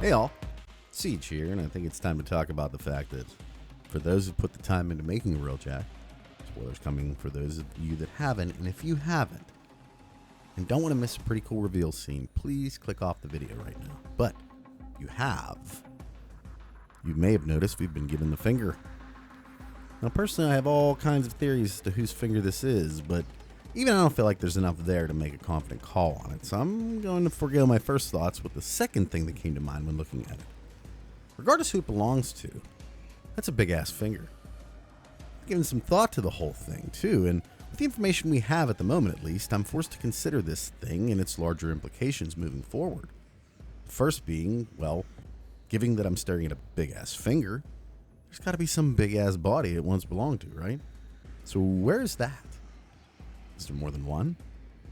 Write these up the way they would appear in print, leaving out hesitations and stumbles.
Hey all, Siege here, and I think it's time to talk about the fact that for those who put the time into making a Railjack, spoilers coming for those of you that haven't, and if you haven't, and don't want to miss a pretty cool reveal scene, please click off the video right now. But you may have noticed we've been given the finger. Now personally I have all kinds of theories as to whose finger this is, but even I don't feel like there's enough there to make a confident call on it, so I'm going to forego my first thoughts with the second thing that came to mind when looking at it. Regardless who it belongs to, that's a big ass finger. I've given some thought to the whole thing too, and with the information we have at the moment at least, I'm forced to consider this thing and its larger implications moving forward. First being, well, given that I'm staring at a big ass finger, there's got to be some big ass body it once belonged to, right? So where is that? Is there more than one?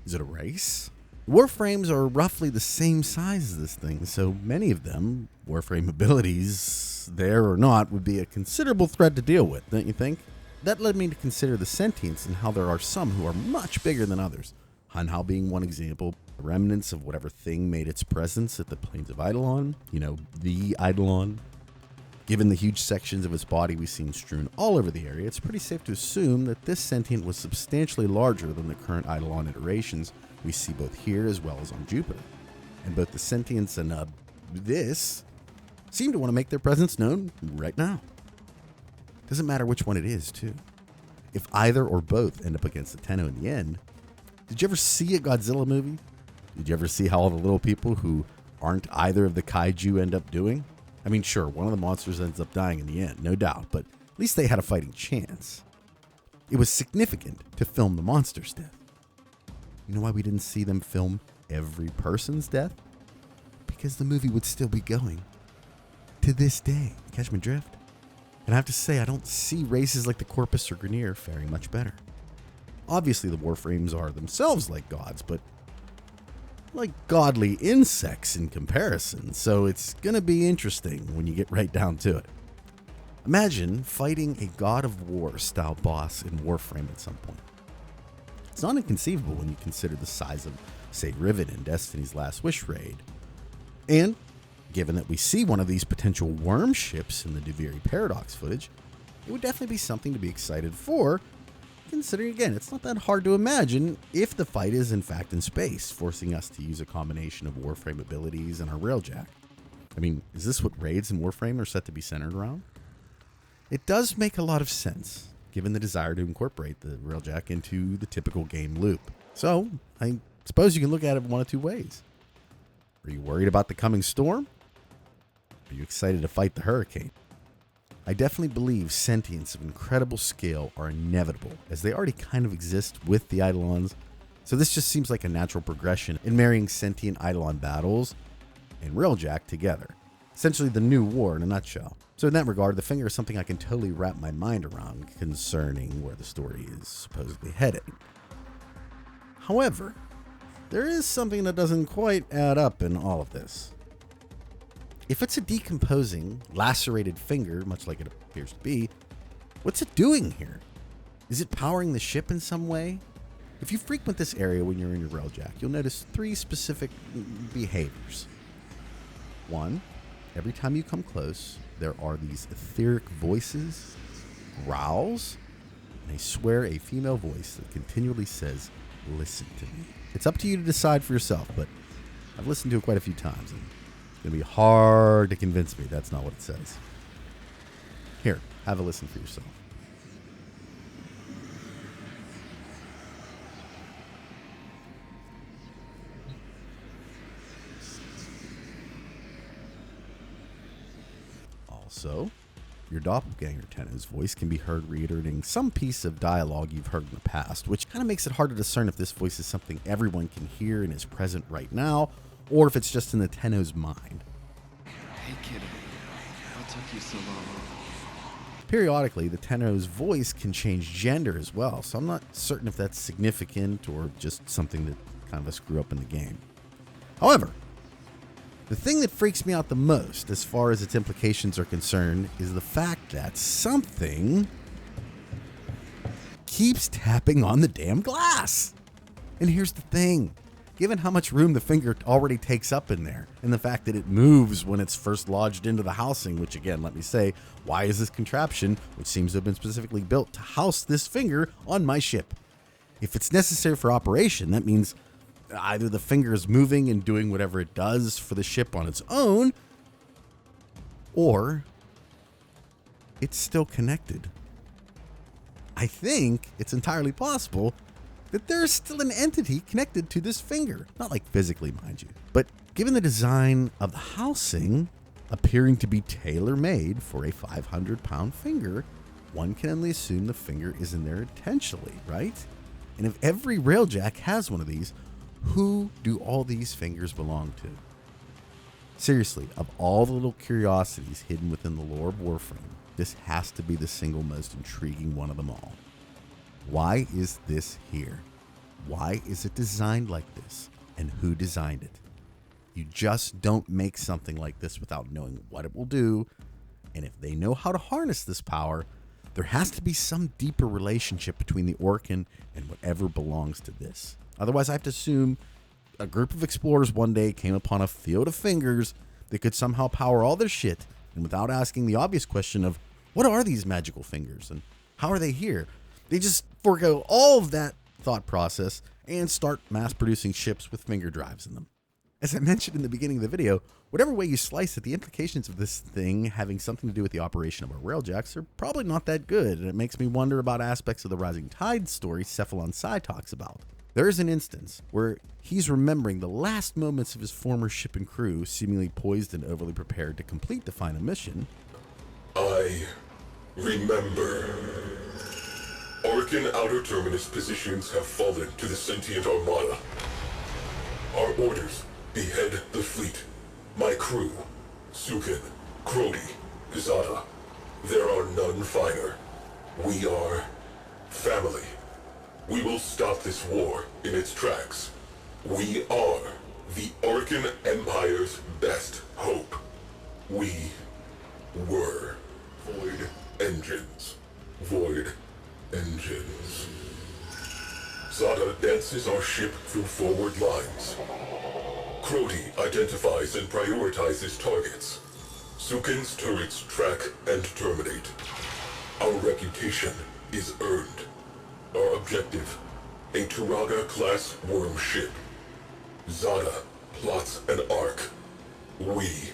Is it a race? Warframes are roughly the same size as this thing, so many of them, Warframe abilities, there or not, would be a considerable threat to deal with, don't you think? That led me to consider the sentience and how there are some who are much bigger than others. Hanhao being one example, remnants of whatever thing made its presence at the plains of Eidolon, the Eidolon. Given the huge sections of its body we've seen strewn all over the area, it's pretty safe to assume that this sentient was substantially larger than the current Eidolon iterations we see both here as well as on Jupiter. And both the sentience and this seem to want to make their presence known right now. Doesn't matter which one it is, too. If either or both end up against the Tenno in the end, did you ever see a Godzilla movie? Did you ever see how all the little people who aren't either of the kaiju end up doing? I mean, sure, one of the monsters ends up dying in the end, no doubt, but at least they had a fighting chance. It was significant to film the monster's death. You know why we didn't see them film every person's death? Because the movie would still be going to this day. Catch my drift? And I have to say, I don't see races like the Corpus or Grineer faring much better. Obviously, the Warframes are themselves like gods, but like godly insects in comparison, so it's gonna be interesting when you get right down to it. Imagine fighting a God of War style boss in Warframe at some point. It's not inconceivable when you consider the size of, say, Riven in Destiny's Last Wish raid. And given that we see one of these potential worm ships in the Duviri Paradox footage, it would definitely be something to be excited for, considering, again, it's not that hard to imagine if the fight is in fact in space, forcing us to use a combination of Warframe abilities and our Railjack. I mean, is this what raids in Warframe are set to be centered around? It does make a lot of sense, given the desire to incorporate the Railjack into the typical game loop. So, I suppose you can look at it one of two ways. Are you worried about the coming storm? Are you excited to fight the hurricane? I definitely believe sentients of incredible scale are inevitable, as they already kind of exist with the Eidolons, so this just seems like a natural progression in marrying sentient Eidolon battles and Railjack together. Essentially the new war in a nutshell. So in that regard, the finger is something I can totally wrap my mind around concerning where the story is supposedly headed. However, there is something that doesn't quite add up in all of this. If it's a decomposing, lacerated finger, much like it appears to be, what's it doing here? Is it powering the ship in some way? If you frequent this area when you're in your Railjack, you'll notice three specific behaviors. One, every time you come close, there are these etheric voices, growls, and I swear a female voice that continually says, "Listen to me." It's up to you to decide for yourself, but I've listened to it quite a few times, and it's going to be hard to convince me that's not what it says. Here, have a listen for yourself. Also, your doppelganger Tenno's voice can be heard reiterating some piece of dialogue you've heard in the past, which kind of makes it hard to discern if this voice is something everyone can hear and is present right now, or if it's just in the Tenno's mind. Hey kid, what took you so long? Periodically, the Tenno's voice can change gender as well, so I'm not certain if that's significant or just something that kind of a screw up in the game. However, the thing that freaks me out the most as far as its implications are concerned is the fact that something keeps tapping on the damn glass. And here's the thing. given how much room the finger already takes up in there, and the fact that it moves when it's first lodged into the housing, which again, let me say, why is this contraption, which seems to have been specifically built to house this finger, on my ship? If it's necessary for operation, that means either the finger is moving and doing whatever it does for the ship on its own, or it's still connected. I think it's entirely possible that there's still an entity connected to this finger. Not like physically, mind you. But given the design of the housing appearing to be tailor-made for a 500-pound finger, one can only assume the finger is in there intentionally, right? And if every railjack has one of these, who do all these fingers belong to? Seriously, of all the little curiosities hidden within the lore of Warframe, this has to be the single most intriguing one of them all. Why is this here? Why is it designed like this? And who designed it? You just don't make something like this without knowing what it will do. And if they know how to harness this power, there has to be some deeper relationship between the Orkin and whatever belongs to this. Otherwise, I have to assume a group of explorers one day came upon a field of fingers that could somehow power all their shit, and without asking the obvious question of, what are these magical fingers and how are they here? They just forego all of that thought process and start mass producing ships with finger drives in them. As I mentioned in the beginning of the video, whatever way you slice it, the implications of this thing having something to do with the operation of our railjacks are probably not that good, and it makes me wonder about aspects of the Rising Tide story Cephalon Psi talks about. There is an instance where he's remembering the last moments of his former ship and crew, seemingly poised and overly prepared to complete the final mission. I remember. Orkin outer terminus positions have fallen to the sentient armada. Our orders: behead the fleet. My crew: Sukin, Crody, Zada. There are none finer. We are family. We will stop this war in its tracks. We are the Orkin Empire's best hope. We were. Void engines. Void engines. Zada dances our ship through forward lines. Crody identifies and prioritizes targets. Sukin's turrets track and terminate. Our reputation is earned. Our objective: a Turaga-class worm ship. Zada plots an arc. We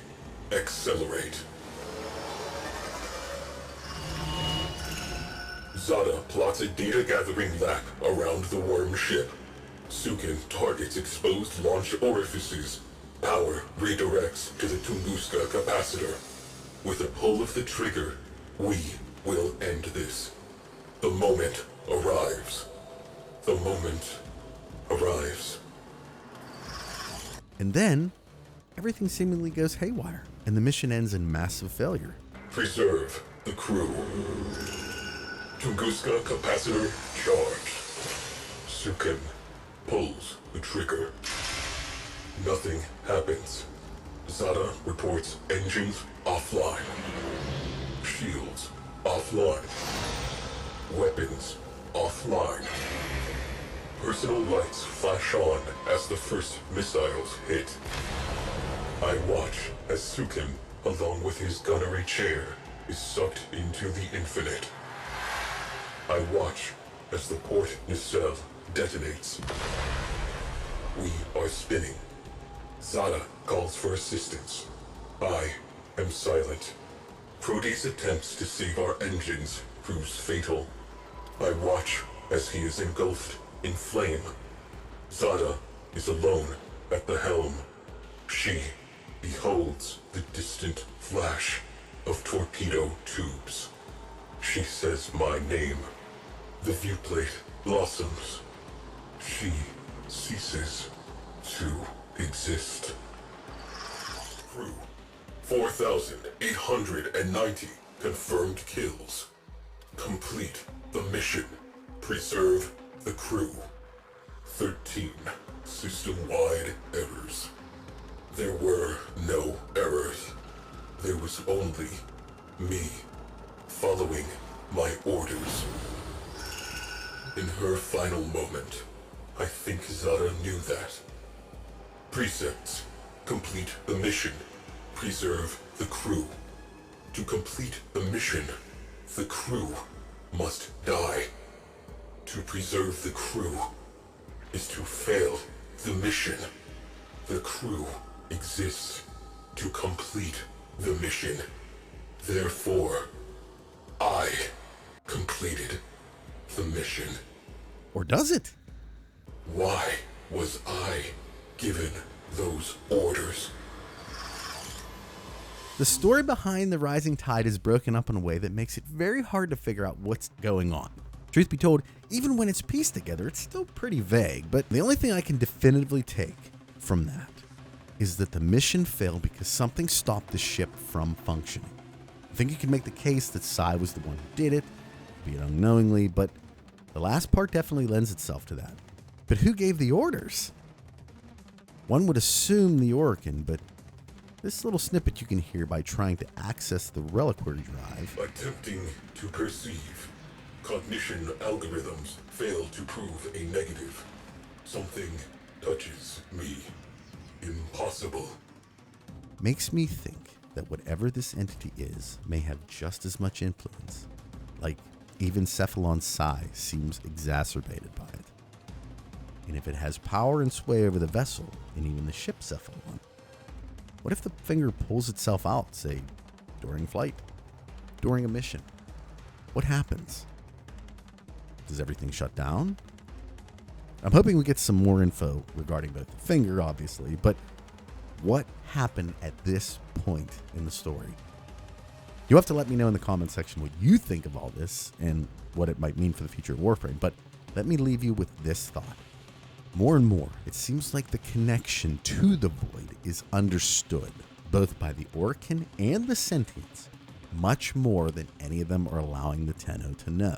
accelerate. Zada plots a data-gathering lap around the worm ship. Sukin targets exposed launch orifices. Power redirects to the Tunguska capacitor. With a pull of the trigger, we will end this. The moment arrives. The moment arrives. And then, everything seemingly goes haywire, and the mission ends in massive failure. Preserve the crew. Tunguska capacitor charged. Sukin pulls the trigger. Nothing happens. Zada reports engines offline. Shields offline. Weapons offline. Personal lights flash on as the first missiles hit. I watch as Sukin, along with his gunnery chair, is sucked into the infinite. I watch as the port nacelle detonates. We are spinning. Zada calls for assistance. I am silent. Proteus attempts to save our engines proves fatal. I watch as he is engulfed in flame. Zada is alone at the helm. She beholds the distant flash of torpedo tubes. She says my name. The viewplate blossoms. She ceases to exist. Crew: 4,890 confirmed kills. Complete the mission. Preserve the crew. 13 system-wide errors. There were no errors. There was only me following my orders. In her final moment, I think Zada knew that. Precepts. Complete the mission. Preserve the crew. To complete the mission, the crew must die. To preserve the crew is to fail the mission. The crew exists to complete the mission. Therefore, I completed the mission. Or does it? Why was I given those orders? The story behind the rising tide is broken up in a way that makes it very hard to figure out what's going on. Truth be told, even when it's pieced together, it's still pretty vague, but the only thing I can definitively take from that is that the mission failed because something stopped the ship from functioning. I think you can make the case that Sai was the one who did it, be it unknowingly, but the last part definitely lends itself to that. But who gave the orders? One would assume the Orkin, but this little snippet you can hear by trying to access the reliquery drive. Attempting to perceive. Cognition algorithms fail to prove a negative. Something touches me. Impossible. Makes me think that whatever this entity is may have just as much influence. Like, even Cephalon's Sai seems exacerbated by it. And if it has power and sway over the vessel, and even the ship Cephalon, what if the finger pulls itself out, say, during flight, during a mission? What happens? Does everything shut down? I'm hoping we get some more info regarding both the finger, obviously, but what happened at this point in the story? You'll have to let me know in the comment section what you think of all this and what it might mean for the future of Warframe, but let me leave you with this thought. More and more, it seems like the connection to the Void is understood, both by the Orkin and the Sentients, much more than any of them are allowing the Tenno to know,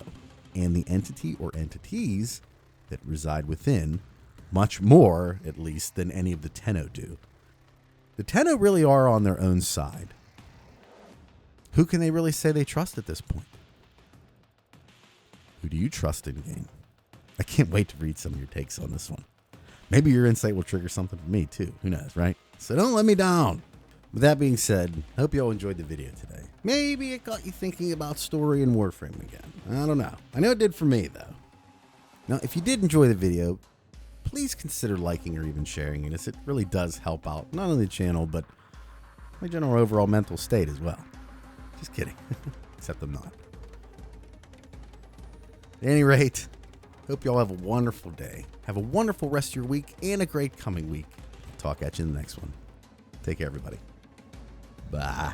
and the entity or entities that reside within, much more, at least, than any of the Tenno do. The Tenno really are on their own side. Who can they really say they trust at this point? Who do you trust in game? I can't wait to read some of your takes on this one. Maybe your insight will trigger something for me too. Who knows, right? So don't let me down. With that being said, I hope you all enjoyed the video today. Maybe it got you thinking about story and Warframe again. I don't know. I know it did for me though. Now, if you did enjoy the video, please consider liking or even sharing it, as it really does help out not only the channel, but my general overall mental state as well. Just kidding. Except I'm not. At any rate, hope you all have a wonderful day. Have a wonderful rest of your week and a great coming week. Talk at you in the next one. Take care, everybody. Bye.